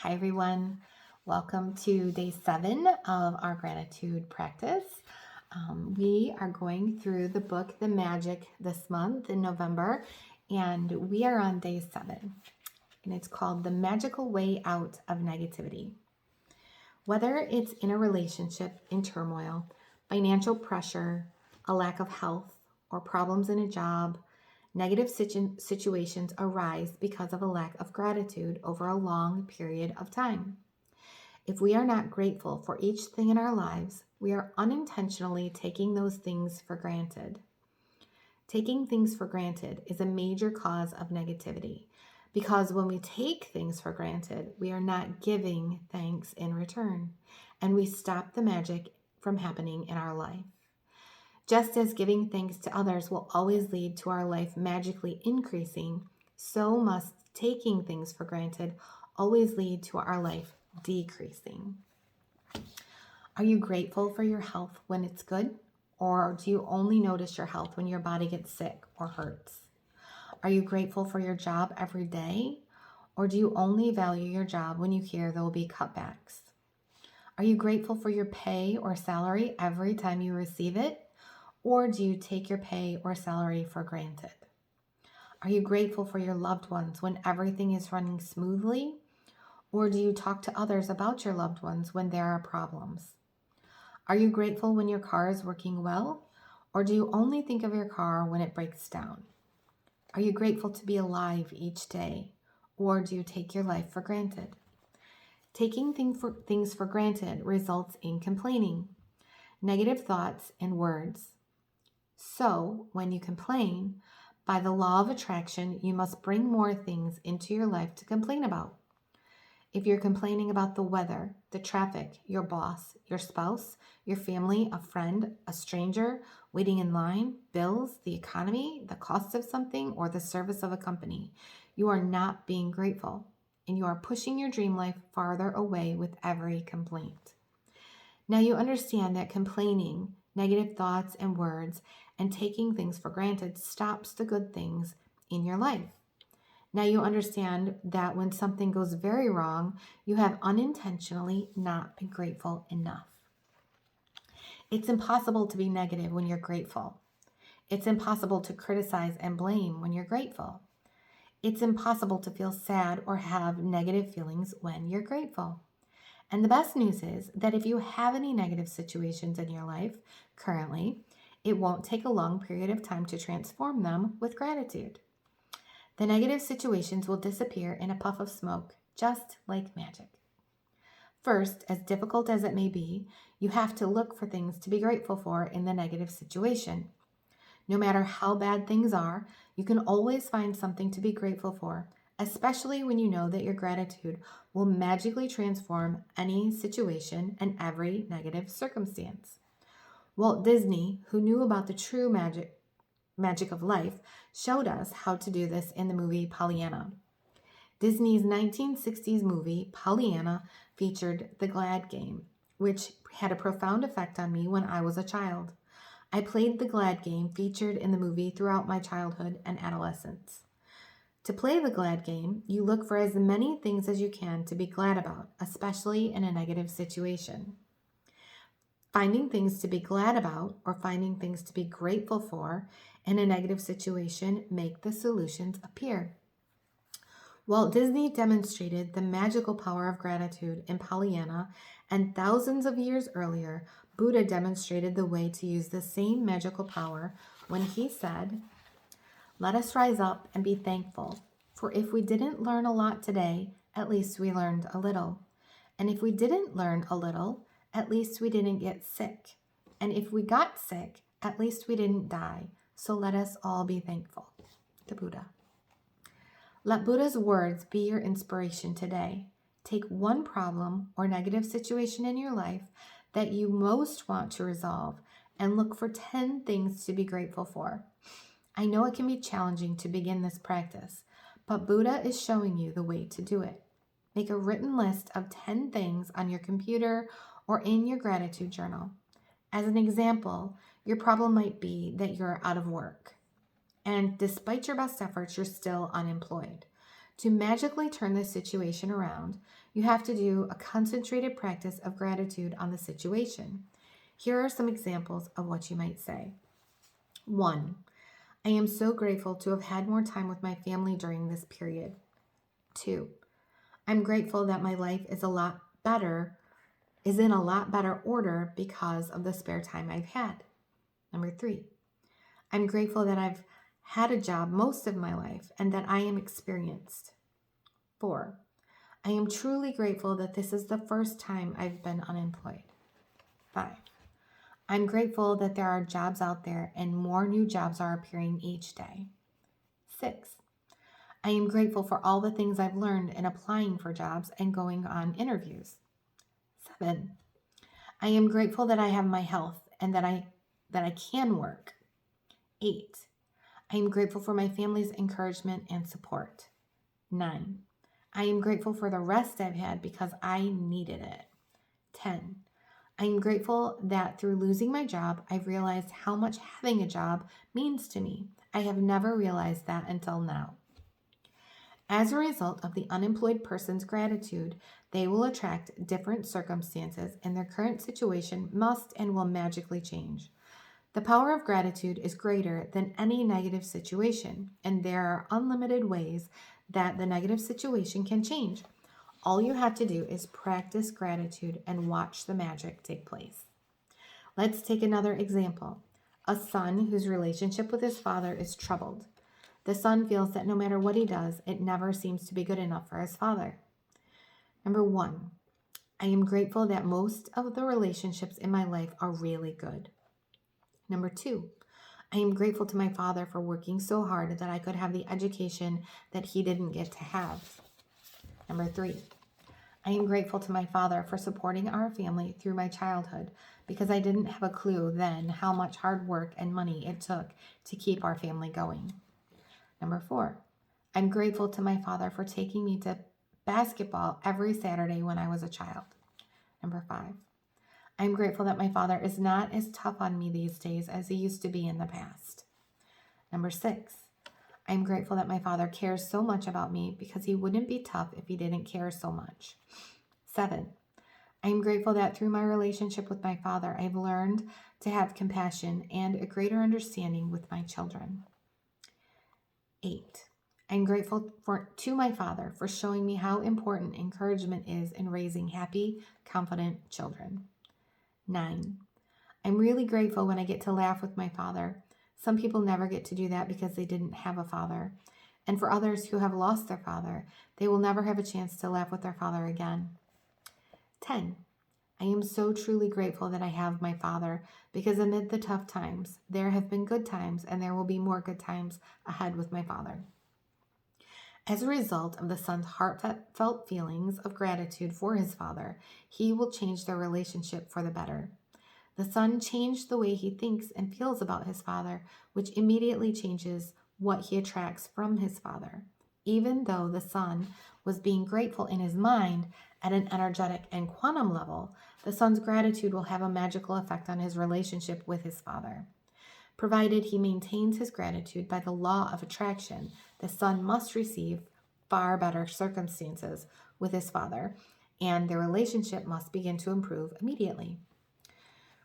Hi, everyone. Welcome to day 7 of our gratitude practice. We are going through the book The Magic this month in November, and we are on day 7, and it's called The Magical Way Out of Negativity. Whether it's in a relationship in turmoil, financial pressure, a lack of health, or problems in a job, negative situations arise because of a lack of gratitude over a long period of time. If we are not grateful for each thing in our lives, we are unintentionally taking those things for granted. Taking things for granted is a major cause of negativity because when we take things for granted, we are not giving thanks in return, and we stop the magic from happening in our life. Just as giving thanks to others will always lead to our life magically increasing, so must taking things for granted always lead to our life decreasing. Are you grateful for your health when it's good? Or do you only notice your health when your body gets sick or hurts? Are you grateful for your job every day? Or do you only value your job when you hear there will be cutbacks? Are you grateful for your pay or salary every time you receive it? Or do you take your pay or salary for granted? Are you grateful for your loved ones when everything is running smoothly? Or do you talk to others about your loved ones when there are problems? Are you grateful when your car is working well? Or do you only think of your car when it breaks down? Are you grateful to be alive each day? Or do you take your life for granted? Taking things for granted results in complaining, negative thoughts, and words. So, when you complain, by the law of attraction, you must bring more things into your life to complain about. If you're complaining about the weather, the traffic, your boss, your spouse, your family, a friend, a stranger, waiting in line, bills, the economy, the cost of something, or the service of a company, you are not being grateful, and you are pushing your dream life farther away with every complaint. Now you understand that complaining, negative thoughts and words, and taking things for granted stops the good things in your life. Now you understand that when something goes very wrong, you have unintentionally not been grateful enough. It's impossible to be negative when you're grateful. It's impossible to criticize and blame when you're grateful. It's impossible to feel sad or have negative feelings when you're grateful. And the best news is that if you have any negative situations in your life currently, it won't take a long period of time to transform them with gratitude. The negative situations will disappear in a puff of smoke, just like magic. First, as difficult as it may be, you have to look for things to be grateful for in the negative situation. No matter how bad things are, you can always find something to be grateful for, especially when you know that your gratitude will magically transform any situation and every negative circumstance. Walt Disney, who knew about the true magic of life, showed us how to do this in the movie Pollyanna. Disney's 1960s movie Pollyanna featured the Glad Game, which had a profound effect on me when I was a child. I played the Glad Game featured in the movie throughout my childhood and adolescence. To play the Glad Game, you look for as many things as you can to be glad about, especially in a negative situation. Finding things to be glad about or finding things to be grateful for in a negative situation make the solutions appear. Walt Disney demonstrated the magical power of gratitude in Pollyanna, and thousands of years earlier, Buddha demonstrated the way to use the same magical power when he said, "Let us rise up and be thankful, for if we didn't learn a lot today, at least we learned a little. And if we didn't learn a little, at least we didn't get sick. And if we got sick, at least we didn't die. So let us all be thankful." The Buddha. Let Buddha's words be your inspiration today. Take one problem or negative situation in your life that you most want to resolve and look for 10 things to be grateful for. I know it can be challenging to begin this practice, but Buddha is showing you the way to do it. Make a written list of 10 things on your computer or in your gratitude journal. As an example, your problem might be that you're out of work, and despite your best efforts, you're still unemployed. To magically turn this situation around, you have to do a concentrated practice of gratitude on the situation. Here are some examples of what you might say. 1. I am so grateful to have had more time with my family during this period. 2. I'm grateful that my life is in a lot better order because of the spare time I've had. Number 3. I'm grateful that I've had a job most of my life and that I am experienced. 4. I am truly grateful that this is the first time I've been unemployed. 5. I'm grateful that there are jobs out there and more new jobs are appearing each day. 6. I am grateful for all the things I've learned in applying for jobs and going on interviews. 7. I am grateful that I have my health and that I can work. 8. I am grateful for my family's encouragement and support. 9. I am grateful for the rest I've had because I needed it. 10. I am grateful that through losing my job, I've realized how much having a job means to me. I have never realized that until now. As a result of the unemployed person's gratitude, they will attract different circumstances and their current situation must and will magically change. The power of gratitude is greater than any negative situation, and there are unlimited ways that the negative situation can change. All you have to do is practice gratitude and watch the magic take place. Let's take another example. A son whose relationship with his father is troubled. The son feels that no matter what he does, it never seems to be good enough for his father. Number 1, I am grateful that most of the relationships in my life are really good. Number 2, I am grateful to my father for working so hard that I could have the education that he didn't get to have. Number 3, I am grateful to my father for supporting our family through my childhood because I didn't have a clue then how much hard work and money it took to keep our family going. Number 4, I'm grateful to my father for taking me to basketball every Saturday when I was a child. Number 5, I'm grateful that my father is not as tough on me these days as he used to be in the past. Number 6, I'm grateful that my father cares so much about me because he wouldn't be tough if he didn't care so much. 7, I'm grateful that through my relationship with my father, I've learned to have compassion and a greater understanding with my children. 8, I'm grateful to my father for showing me how important encouragement is in raising happy, confident children. 9, I'm really grateful when I get to laugh with my father. Some people never get to do that because they didn't have a father. And for others who have lost their father, they will never have a chance to laugh with their father again. 10, I am so truly grateful that I have my father because amid the tough times, there have been good times and there will be more good times ahead with my father. As a result of the son's heartfelt feelings of gratitude for his father, he will change their relationship for the better. The son changed the way he thinks and feels about his father, which immediately changes what he attracts from his father. Even though the son was being grateful in his mind at an energetic and quantum level, the son's gratitude will have a magical effect on his relationship with his father. Provided he maintains his gratitude by the law of attraction, the son must receive far better circumstances with his father, and their relationship must begin to improve immediately.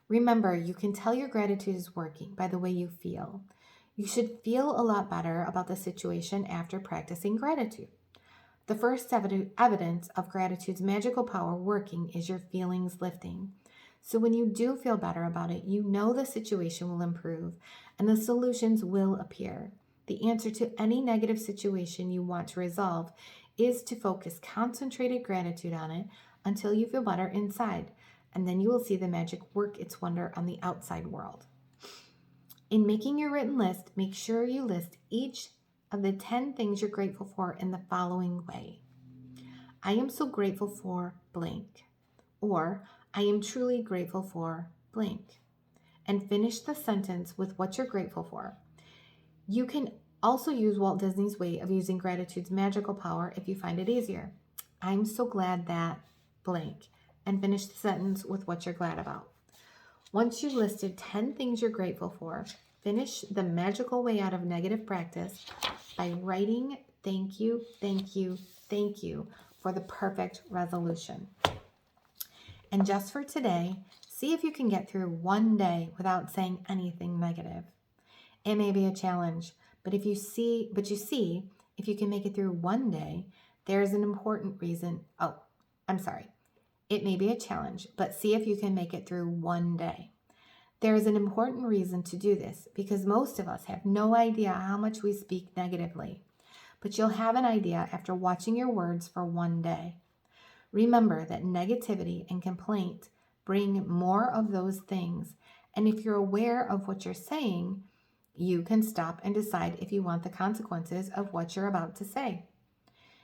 Remember, you can tell your gratitude is working by the way you feel. You should feel a lot better about the situation after practicing gratitude. The first evidence of gratitude's magical power working is your feelings lifting. So when you do feel better about it, you know the situation will improve and the solutions will appear. The answer to any negative situation you want to resolve is to focus concentrated gratitude on it until you feel better inside, and then you will see the magic work its wonder on the outside world. In making your written list, make sure you list each of the 10 things you're grateful for in the following way. I am so grateful for blank, or I am truly grateful for blank, and finish the sentence with what you're grateful for. You can also use Walt Disney's way of using gratitude's magical power if you find it easier. I'm so glad that blank, and finish the sentence with what you're glad about. Once you've listed 10 things you're grateful for, finish the magical way out of negative practice by writing thank you, thank you, thank you for the perfect resolution. And just for today, see if you can get through one day without saying anything negative. It may be a challenge, but you see, if you can make it through one day, there's an important reason. Oh, I'm sorry. It may be a challenge, but see if you can make it through one day. There is an important reason to do this because most of us have no idea how much we speak negatively, but you'll have an idea after watching your words for one day. Remember that negativity and complaint bring more of those things, and if you're aware of what you're saying, you can stop and decide if you want the consequences of what you're about to say.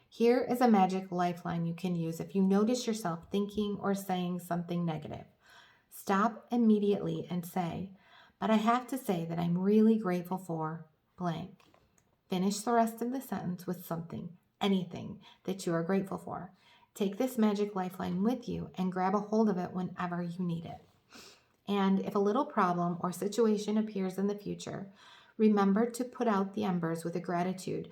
Here is a magic lifeline you can use if you notice yourself thinking or saying something negative. Stop immediately and say, but I have to say that I'm really grateful for blank. Finish the rest of the sentence with something, anything that you are grateful for. Take this magic lifeline with you and grab a hold of it whenever you need it. And if a little problem or situation appears in the future, remember to put out the embers with gratitude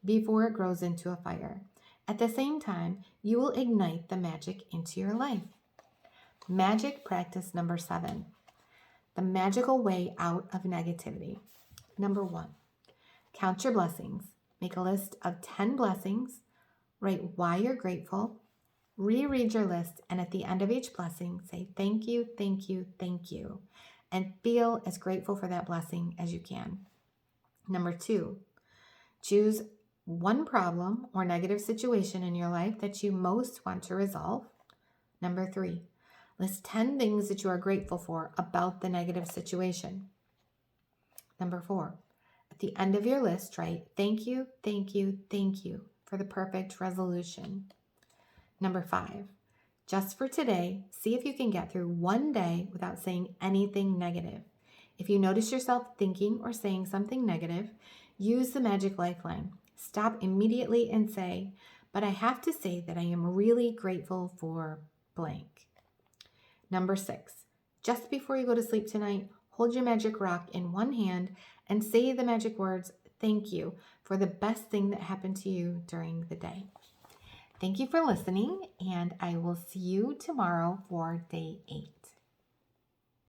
before it grows into a fire. At the same time, you will ignite the magic into your life. Magic practice number 7, the magical way out of negativity. Number 1, count your blessings. Make a list of 10 blessings. Write why you're grateful. Reread your list, and at the end of each blessing, say thank you, thank you, thank you, and feel as grateful for that blessing as you can. Number 2, choose one problem or negative situation in your life that you most want to resolve. Number 3, list 10 things that you are grateful for about the negative situation. Number 4, at the end of your list, write thank you, thank you, thank you for the perfect resolution. Number 5, just for today, see if you can get through one day without saying anything negative. If you notice yourself thinking or saying something negative, use the magic lifeline. Stop immediately and say, but I have to say that I am really grateful for blank. Number 6, just before you go to sleep tonight, hold your magic rock in one hand and say the magic words, thank you, for the best thing that happened to you during the day. Thank you for listening, and I will see you tomorrow for day 8.